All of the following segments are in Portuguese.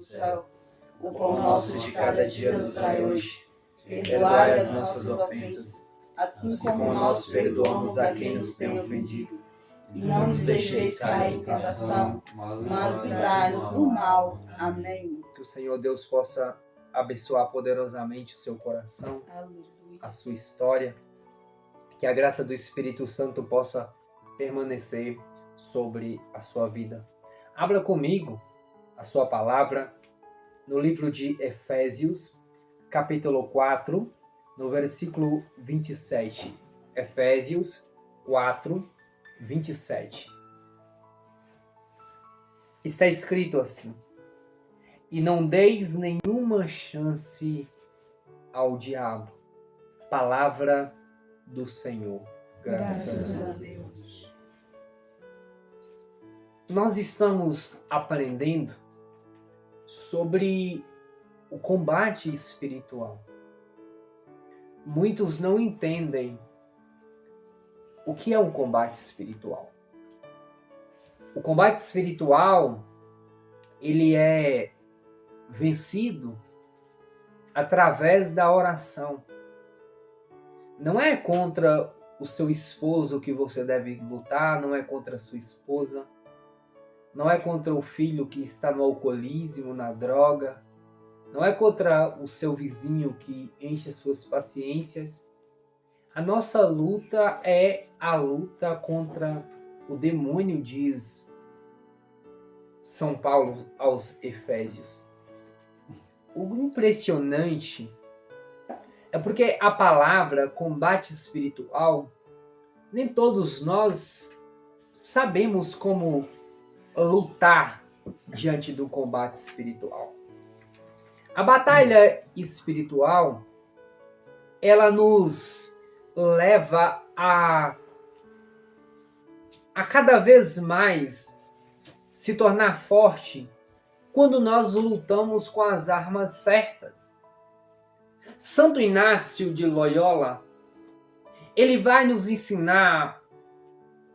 céu. O pão nosso de cada dia nos dai hoje. Perdoai as nossas ofensas, assim como nós perdoamos a quem nos tem ofendido. E não nos deixeis cair em tentação, mas livrai-nos do mal. Amém. Que o Senhor Deus possa abençoar poderosamente o seu coração, Aleluia. a sua história. Que a graça do Espírito Santo possa permanecer sobre a sua vida. Abra comigo a sua palavra no livro de Efésios, capítulo 4, no versículo 27. Efésios 4, 27. Está escrito assim: e não deis nenhuma chance ao diabo. Palavra do Senhor. Graças a Deus. Nós estamos aprendendo sobre o combate espiritual. Muitos não entendem o que é um combate espiritual. O combate espiritual, ele é vencido através da oração. Não é contra o seu esposo que você deve lutar, não é contra a sua esposa, não é contra o filho que está no alcoolismo, na droga, não é contra o seu vizinho que enche suas paciências. A nossa luta é a luta contra o demônio, diz São Paulo aos Efésios. O impressionante é porque a palavra combate espiritual, nem todos nós sabemos como lutar diante do combate espiritual. A batalha espiritual, ela nos leva a cada vez mais se tornar forte quando nós lutamos com as armas certas. Santo Inácio de Loyola, ele vai nos ensinar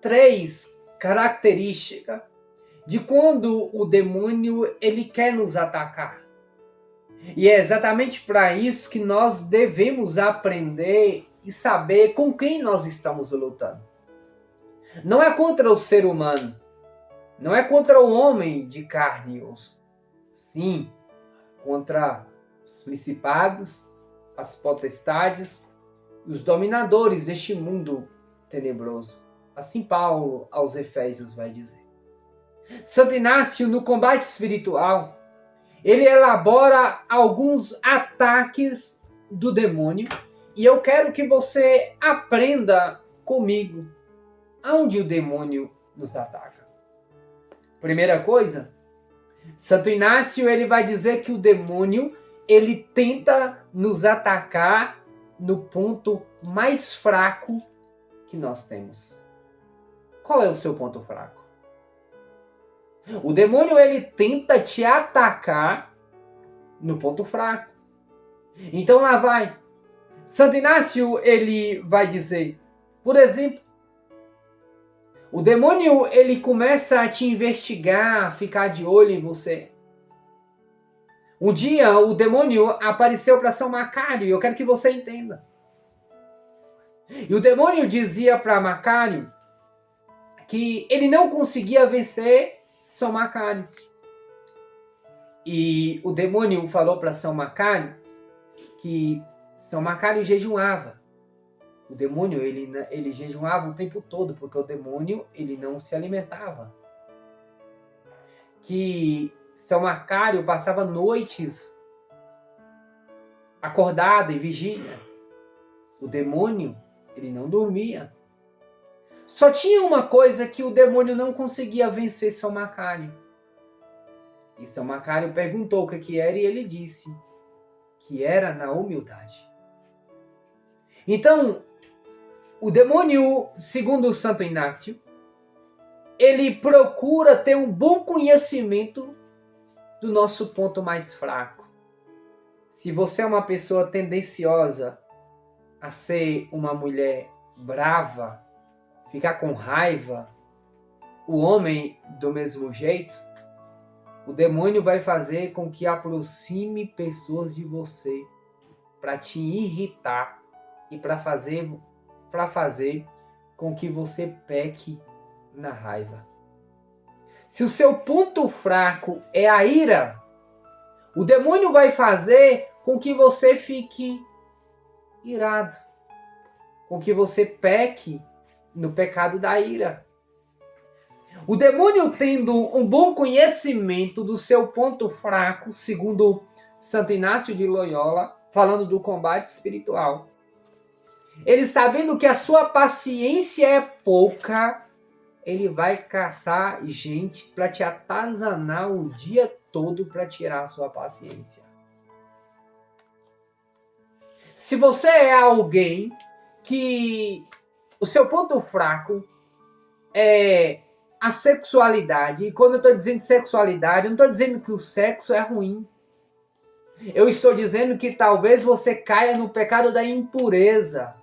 3 características de quando o demônio ele quer nos atacar. E é exatamente para isso que nós devemos aprender e saber com quem nós estamos lutando. Não é contra o ser humano, não é contra o homem de carne e osso. Sim, contra os principados, as potestades, os dominadores deste mundo tenebroso. Assim Paulo aos Efésios vai dizer. Santo Inácio, no combate espiritual, ele elabora alguns ataques do demônio e eu quero que você aprenda comigo aonde o demônio nos ataca. Primeira coisa, Santo Inácio ele vai dizer que o demônio ele tenta nos atacar no ponto mais fraco que nós temos. Qual é o seu ponto fraco? O demônio ele tenta te atacar no ponto fraco. Então lá vai. Santo Inácio ele vai dizer, por exemplo, o demônio ele começa a te investigar, a ficar de olho em você. Um dia o demônio apareceu para São Macário, e eu quero que você entenda. E o demônio dizia para Macário que ele não conseguia vencer São Macário. E o demônio falou para São Macário que São Macário jejuava. O demônio ele jejuava o tempo todo, porque o demônio ele não se alimentava. Que São Macário passava noites acordado em vigília. O demônio ele não dormia. Só tinha uma coisa que o demônio não conseguia vencer São Macário. E São Macário perguntou o que era e ele disse que era na humildade. Então, o demônio, segundo Santo Inácio, ele procura ter um bom conhecimento do nosso ponto mais fraco. Se você é uma pessoa tendenciosa a ser uma mulher brava, ficar com raiva, o homem do mesmo jeito, O demônio vai fazer com que aproxime pessoas de você para te irritar e para fazer com que você peque na raiva. Se o seu ponto fraco é a ira, o demônio vai fazer com que você fique irado, com que você peque no pecado da ira. O demônio, tendo um bom conhecimento do seu ponto fraco, segundo Santo Inácio de Loyola, falando do combate espiritual, ele sabendo que a sua paciência é pouca, ele vai caçar gente para te atazanar o dia todo para tirar a sua paciência. Se você é alguém que o seu ponto fraco é a sexualidade, e quando eu estou dizendo sexualidade, eu não estou dizendo que o sexo é ruim. Eu estou dizendo que talvez você caia no pecado da impureza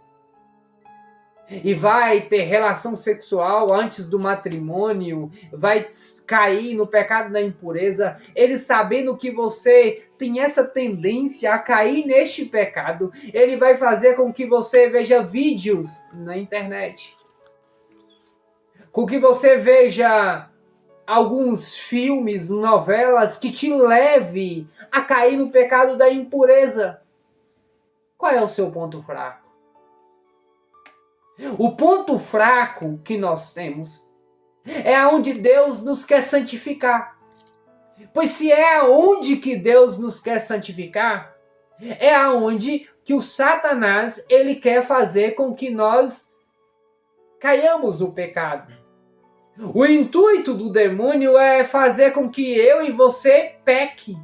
e vai ter relação sexual antes do matrimônio, vai cair no pecado da impureza, ele sabendo que você tem essa tendência a cair neste pecado, ele vai fazer com que você veja vídeos na internet, com que você veja alguns filmes, novelas que te leve a cair no pecado da impureza. Qual é o seu ponto fraco? O ponto fraco que nós temos é aonde Deus nos quer santificar. Pois se é aonde que Deus nos quer santificar, é aonde que o Satanás ele quer fazer com que nós caiamos no pecado. O intuito do demônio é fazer com que eu e você peque.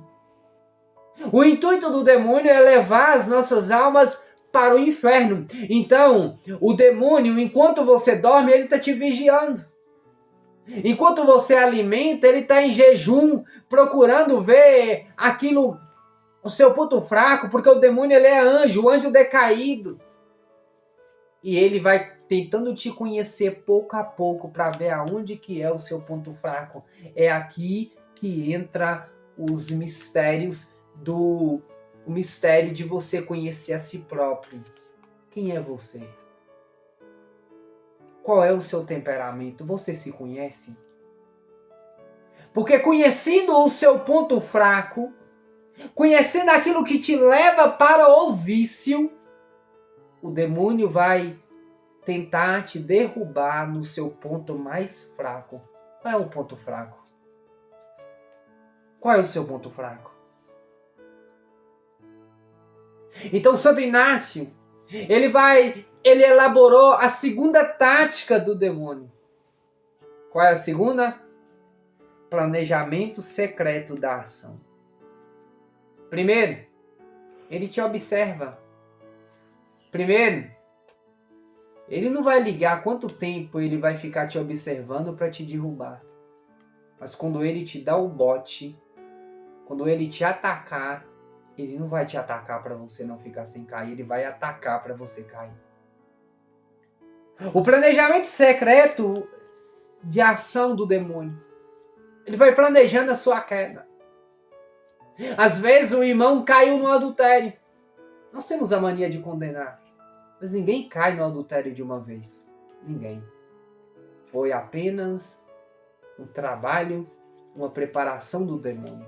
O intuito do demônio é levar as nossas almas para o inferno. Então, o demônio, enquanto você dorme, ele está te vigiando. Enquanto você alimenta, ele está em jejum, procurando ver aquilo, o seu ponto fraco, porque o demônio ele é anjo, o anjo decaído. E ele vai tentando te conhecer pouco a pouco para ver aonde que é o seu ponto fraco. É aqui que entra os mistérios o mistério de você conhecer a si próprio. Quem é você? Qual é o seu temperamento? Você se conhece? Porque conhecendo o seu ponto fraco, conhecendo aquilo que te leva para o vício, o demônio vai tentar te derrubar no seu ponto mais fraco. Qual é o ponto fraco? Qual é o seu ponto fraco? Então, Santo Inácio, ele elaborou a segunda tática do demônio. Qual é a segunda? Planejamento secreto da ação. Primeiro, ele te observa. Primeiro, ele não vai ligar quanto tempo ele vai ficar te observando para te derrubar. Mas quando ele te dá o bote, quando ele te atacar, ele não vai te atacar para você não ficar sem cair, ele vai atacar para você cair. O planejamento secreto de ação do demônio, ele vai planejando a sua queda. Às vezes o irmão caiu no adultério. Nós temos a mania de condenar, mas ninguém cai no adultério de uma vez. Ninguém. Foi apenas um trabalho, uma preparação do demônio.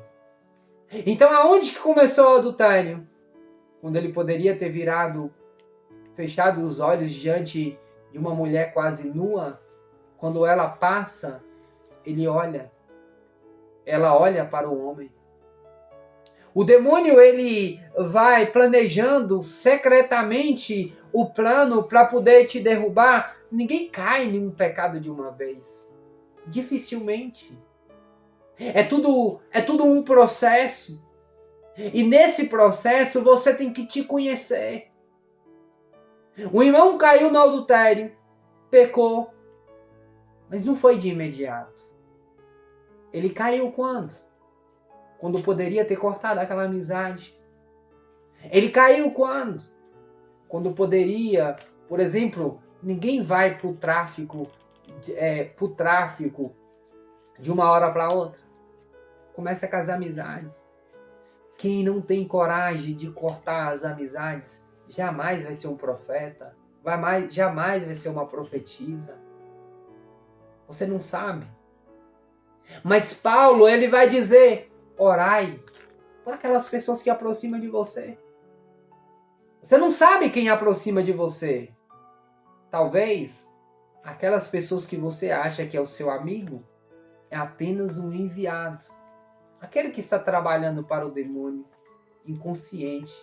Então aonde que começou o adultério? Quando ele poderia ter fechado os olhos diante de uma mulher quase nua. Quando ela passa, ele olha. Ela olha para o homem. O demônio ele vai planejando secretamente o plano para poder te derrubar. Ninguém cai em um pecado de uma vez. Dificilmente. É tudo um processo. E nesse processo você tem que te conhecer. O irmão caiu no adultério, pecou, mas não foi de imediato. Ele caiu quando? Quando poderia ter cortado aquela amizade. Ele caiu quando? Quando poderia, por exemplo, ninguém vai para o tráfico de uma hora para outra. Começa com as amizades. Quem não tem coragem de cortar as amizades, jamais vai ser um profeta, jamais vai ser uma profetisa. Você não sabe. Mas Paulo, ele vai dizer, orai por aquelas pessoas que aproximam de você. Você não sabe quem aproxima de você. Talvez aquelas pessoas que você acha que é o seu amigo é apenas um enviado. Aquele que está trabalhando para o demônio, inconsciente,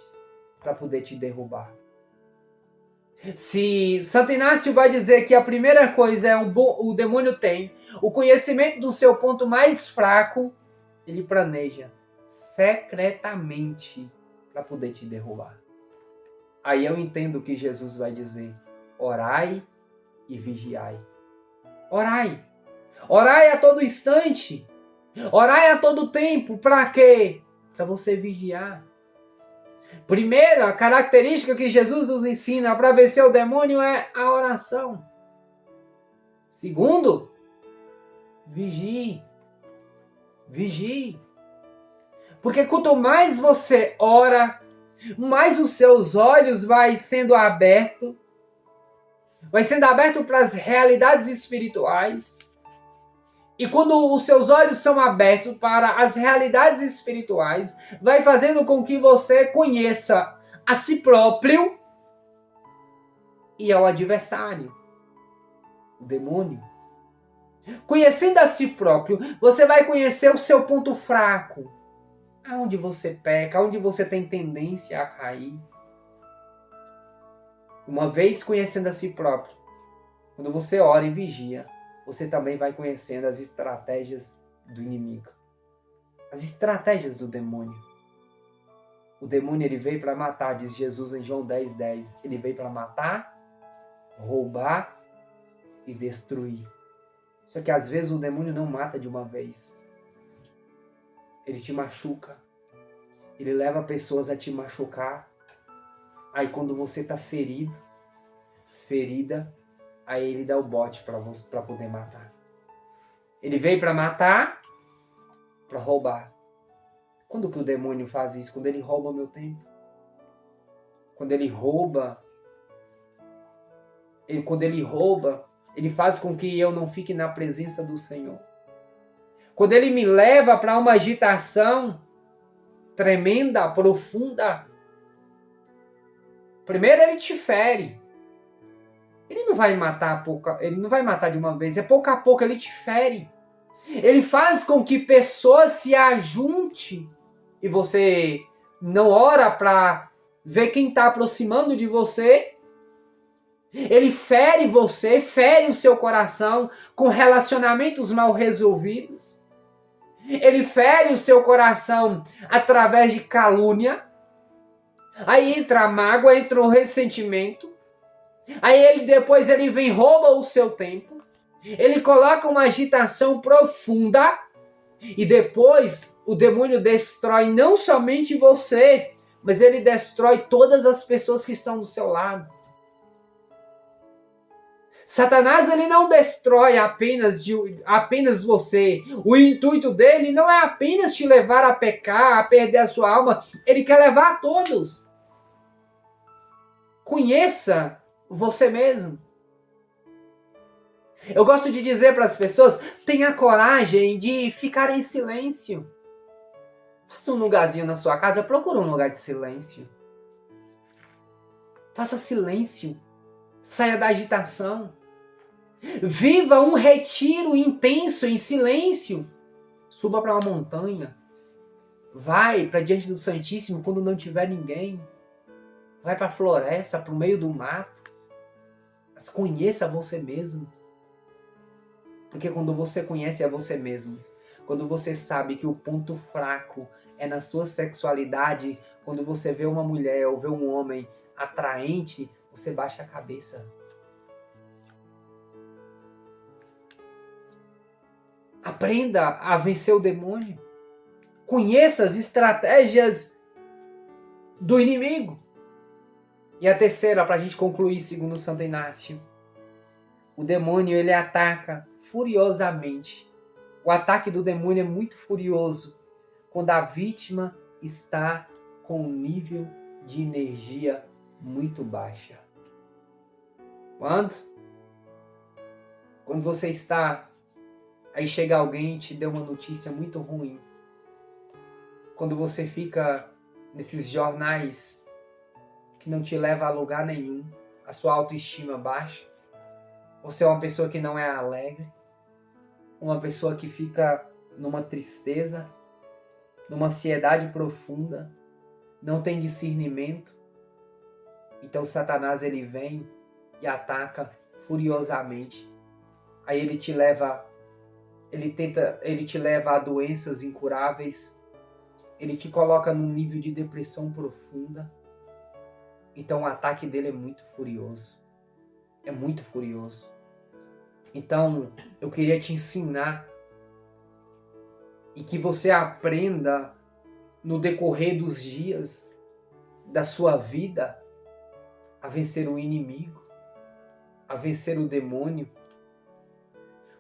para poder te derrubar. Se Santo Inácio vai dizer que a primeira coisa é o demônio tem, o conhecimento do seu ponto mais fraco, ele planeja secretamente para poder te derrubar. Aí eu entendo que Jesus vai dizer, orai e vigiai. Orai. Orai a todo instante. Orai a todo tempo. Para quê? Para você vigiar. Primeiro, a característica que Jesus nos ensina para vencer o demônio é a oração. Segundo, vigie. Vigie. Porque quanto mais você ora, mais os seus olhos vai sendo aberto para as realidades espirituais. E quando os seus olhos são abertos para as realidades espirituais, vai fazendo com que você conheça a si próprio e ao adversário, o demônio. Conhecendo a si próprio, você vai conhecer o seu ponto fraco, aonde você peca, aonde você tem tendência a cair. Uma vez conhecendo a si próprio, quando você ora e vigia, você também vai conhecendo as estratégias do inimigo. As estratégias do demônio. O demônio ele veio para matar, diz Jesus em João 10:10. Ele veio para matar, roubar e destruir. Só que às vezes o demônio não mata de uma vez. Ele te machuca. Ele leva pessoas a te machucar. Aí quando você está ferida, aí ele dá o bote para poder matar. Ele veio para matar, para roubar. Quando que o demônio faz isso? Quando ele rouba o meu tempo. Quando ele rouba, ele faz com que eu não fique na presença do Senhor. Quando ele me leva para uma agitação tremenda, profunda, primeiro ele te fere. Ele não vai matar de uma vez, é pouco a pouco ele te fere. Ele faz com que pessoas se ajuntem e você não ora para ver quem está aproximando de você. Ele fere você, fere o seu coração com relacionamentos mal resolvidos. Ele fere o seu coração através de calúnia. Aí entra a mágoa, entra o ressentimento. Aí depois ele vem e rouba o seu tempo. Ele coloca uma agitação profunda. E depois o demônio destrói não somente você, mas ele destrói todas as pessoas que estão do seu lado. Satanás ele não destrói apenas você. O intuito dele não é apenas te levar a pecar, a perder a sua alma. Ele quer levar a todos. Conheça você mesmo. Eu gosto de dizer para as pessoas, tenha coragem de ficar em silêncio. Faça um lugarzinho na sua casa, procura um lugar de silêncio. Faça silêncio. Saia da agitação. Viva um retiro intenso em silêncio. Suba para uma montanha. Vai para diante do Santíssimo quando não tiver ninguém. Vai para a floresta, para o meio do mato. Mas conheça você mesmo. Porque quando você conhece a você mesmo, quando você sabe que o ponto fraco é na sua sexualidade, quando você vê uma mulher ou vê um homem atraente, você baixa a cabeça. Aprenda a vencer o demônio. Conheça as estratégias do inimigo. E a terceira, para a gente concluir, segundo Santo Inácio, o demônio ele ataca furiosamente. O ataque do demônio é muito furioso. quando a vítima está com um nível de energia muito baixa. Quando você está, aí chega alguém e te deu uma notícia muito ruim. Quando você fica nesses jornais que não te levam a lugar nenhum, a sua autoestima baixa, você é uma pessoa que não é alegre, uma pessoa que fica numa tristeza, numa ansiedade profunda, não tem discernimento. Então Satanás ele vem e ataca furiosamente. Aí ele te leva a doenças incuráveis. Ele te coloca num nível de depressão profunda. Então o ataque dele é muito furioso. É muito furioso. Então eu queria te ensinar e que você aprenda no decorrer dos dias da sua vida a vencer o inimigo, a vencer o demônio.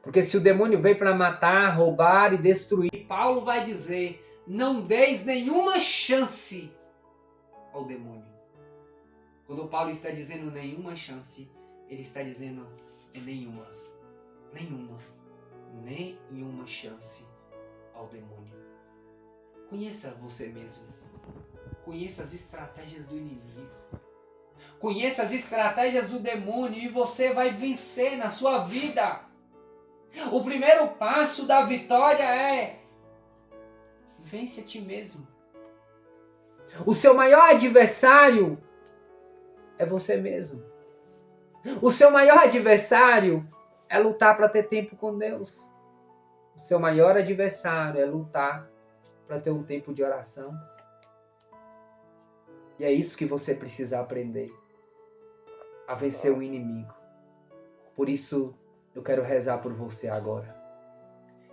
Porque se o demônio veio para matar, roubar e destruir, Paulo vai dizer, não deis nenhuma chance ao demônio. Quando Paulo está dizendo nenhuma chance, ele está dizendo nenhuma chance ao demônio. Conheça você mesmo. Conheça as estratégias do inimigo. Conheça as estratégias do demônio e você vai vencer na sua vida. O primeiro passo da vitória é vence a ti mesmo. O seu maior adversário é você mesmo. O seu maior adversário é lutar para ter tempo com Deus. O seu maior adversário é lutar para ter um tempo de oração. E é isso que você precisa aprender. A vencer o inimigo. Por isso, eu quero rezar por você agora.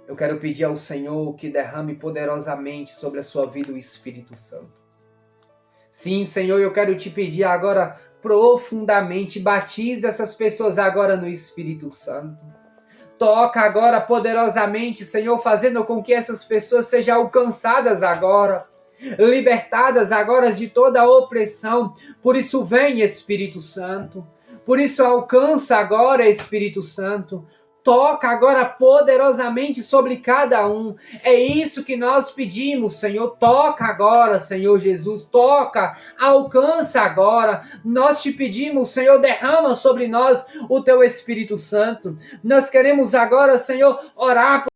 Eu quero pedir ao Senhor que derrame poderosamente sobre a sua vida o Espírito Santo. Sim, Senhor, eu quero te pedir agora profundamente, batize essas pessoas agora no Espírito Santo. Toca agora poderosamente, Senhor, fazendo com que essas pessoas sejam alcançadas agora, libertadas agora de toda a opressão. Por isso vem, Espírito Santo. Por isso alcança agora, Espírito Santo. Toca agora poderosamente sobre cada um. É isso que nós pedimos, Senhor. Toca agora, Senhor Jesus. Toca, alcança agora. Nós te pedimos, Senhor, derrama sobre nós o teu Espírito Santo. Nós queremos agora, Senhor, orar por